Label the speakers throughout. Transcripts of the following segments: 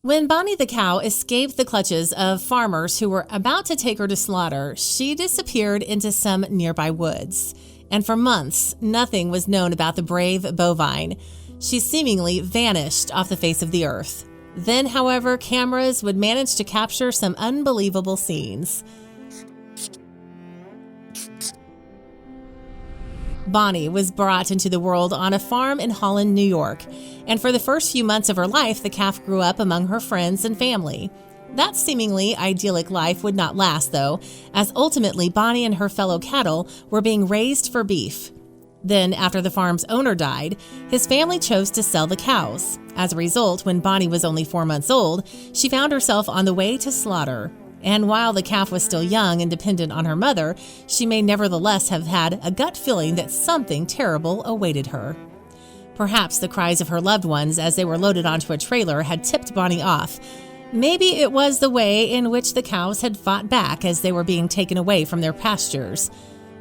Speaker 1: When Bonnie the cow escaped the clutches of farmers who were about to take her to slaughter, she disappeared into some nearby woods. And for months, nothing was known about the brave bovine. She seemingly vanished off the face of the earth. Then, however, cameras would manage to capture some unbelievable scenes. Bonnie was brought into the world on a farm in Holland, New York, and for the first few months of her life, the calf grew up among her friends and family. That seemingly idyllic life would not last, though, as ultimately Bonnie and her fellow cattle were being raised for beef. Then, after the farm's owner died, his family chose to sell the cows. As a result, when Bonnie was only 4 months old, she found herself on the way to slaughter. And while the calf was still young and dependent on her mother, she may nevertheless have had a gut feeling that something terrible awaited her. Perhaps the cries of her loved ones as they were loaded onto a trailer had tipped Bonnie off. Maybe it was the way in which the cows had fought back as they were being taken away from their pastures.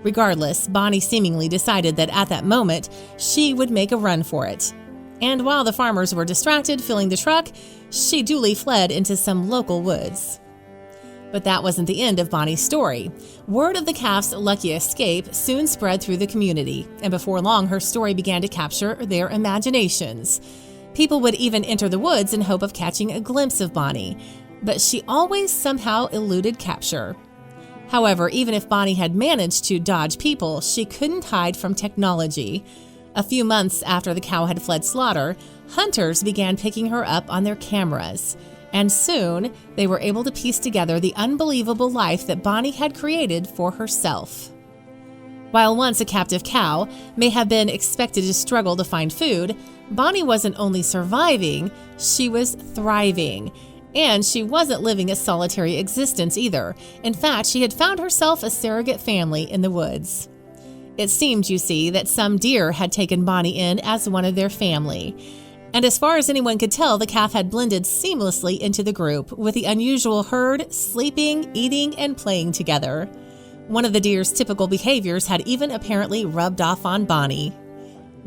Speaker 1: Regardless, Bonnie seemingly decided that at that moment, she would make a run for it. And while the farmers were distracted filling the truck, she duly fled into some local woods. But that wasn't the end of Bonnie's story. Word of the calf's lucky escape soon spread through the community, and before long her story began to capture their imaginations. People would even enter the woods in hope of catching a glimpse of Bonnie, but she always somehow eluded capture. However, even if Bonnie had managed to dodge people, she couldn't hide from technology. A few months after the cow had fled slaughter, hunters began picking her up on their cameras. And soon, they were able to piece together the unbelievable life that Bonnie had created for herself. While once a captive cow may have been expected to struggle to find food, Bonnie wasn't only surviving, she was thriving. And she wasn't living a solitary existence either. In fact, she had found herself a surrogate family in the woods. It seemed, you see, that some deer had taken Bonnie in as one of their family. And as far as anyone could tell, the calf had blended seamlessly into the group, with the unusual herd sleeping, eating, and playing together. One of the deer's typical behaviors had even apparently rubbed off on Bonnie.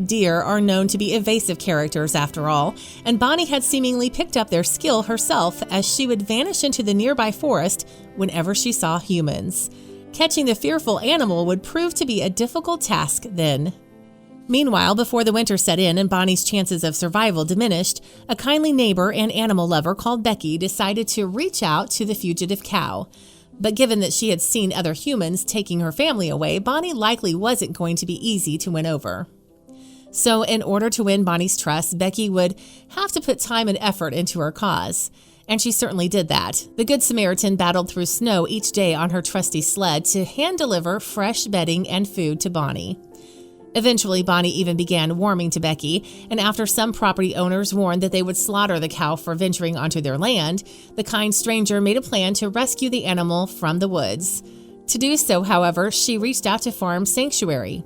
Speaker 1: Deer are known to be evasive characters after all, and Bonnie had seemingly picked up their skill herself as she would vanish into the nearby forest whenever she saw humans. Catching the fearful animal would prove to be a difficult task then. Meanwhile, before the winter set in and Bonnie's chances of survival diminished, a kindly neighbor and animal lover called Becky decided to reach out to the fugitive cow. But given that she had seen other humans taking her family away, Bonnie likely wasn't going to be easy to win over. So in order to win Bonnie's trust, Becky would have to put time and effort into her cause. And she certainly did that. The Good Samaritan battled through snow each day on her trusty sled to hand deliver fresh bedding and food to Bonnie. Eventually, Bonnie even began warming to Becky, and after some property owners warned that they would slaughter the cow for venturing onto their land, the kind stranger made a plan to rescue the animal from the woods. To do so, however, she reached out to Farm Sanctuary.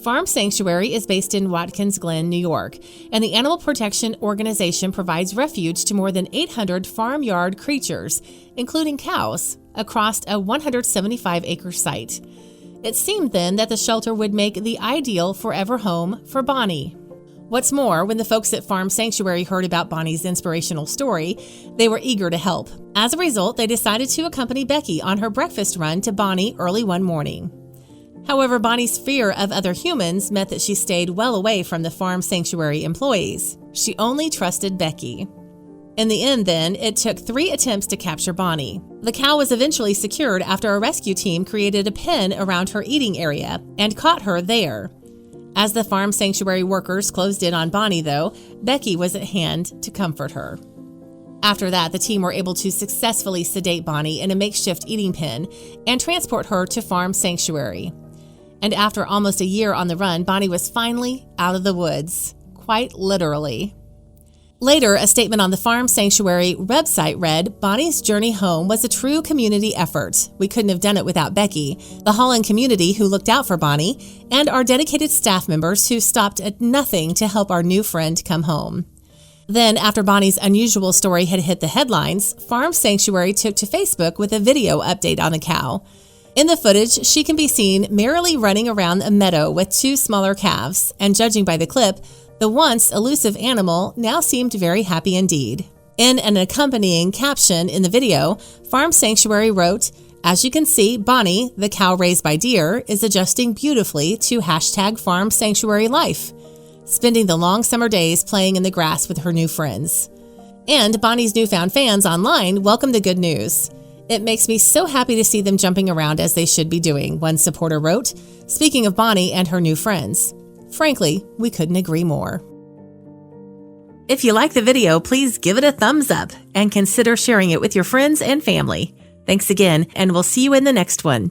Speaker 1: Farm Sanctuary is based in Watkins Glen, New York, and the animal protection organization provides refuge to more than 800 farmyard creatures, including cows, across a 175-acre site. It seemed then that the shelter would make the ideal forever home for Bonnie. What's more, when the folks at Farm Sanctuary heard about Bonnie's inspirational story, they were eager to help. As a result, they decided to accompany Becky on her breakfast run to Bonnie early one morning. However, Bonnie's fear of other humans meant that she stayed well away from the Farm Sanctuary employees. She only trusted Becky. In the end, then, it took 3 attempts to capture Bonnie. The cow was eventually secured after a rescue team created a pen around her eating area and caught her there. As the Farm Sanctuary workers closed in on Bonnie, though, Becky was at hand to comfort her. After that, the team were able to successfully sedate Bonnie in a makeshift eating pen and transport her to Farm Sanctuary. And after almost a year on the run, Bonnie was finally out of the woods, quite literally. Later, a statement on the Farm Sanctuary website read, "Bonnie's journey home was a true community effort. We couldn't have done it without Becky, the Holland community who looked out for Bonnie, and our dedicated staff members who stopped at nothing to help our new friend come home." Then, after Bonnie's unusual story had hit the headlines, Farm Sanctuary took to Facebook with a video update on the cow. In the footage, she can be seen merrily running around a meadow with 2 smaller calves, and judging by the clip, the once elusive animal now seemed very happy indeed. In an accompanying caption in the video, Farm Sanctuary wrote, "As you can see, Bonnie, the cow raised by deer, is adjusting beautifully to #Farm Sanctuary life, spending the long summer days playing in the grass with her new friends." And Bonnie's newfound fans online welcome the good news. "It makes me so happy to see them jumping around as they should be doing," one supporter wrote, speaking of Bonnie and her new friends. Frankly, we couldn't agree more. If you like the video, please give it a thumbs up and consider sharing it with your friends and family. Thanks again, and we'll see you in the next one.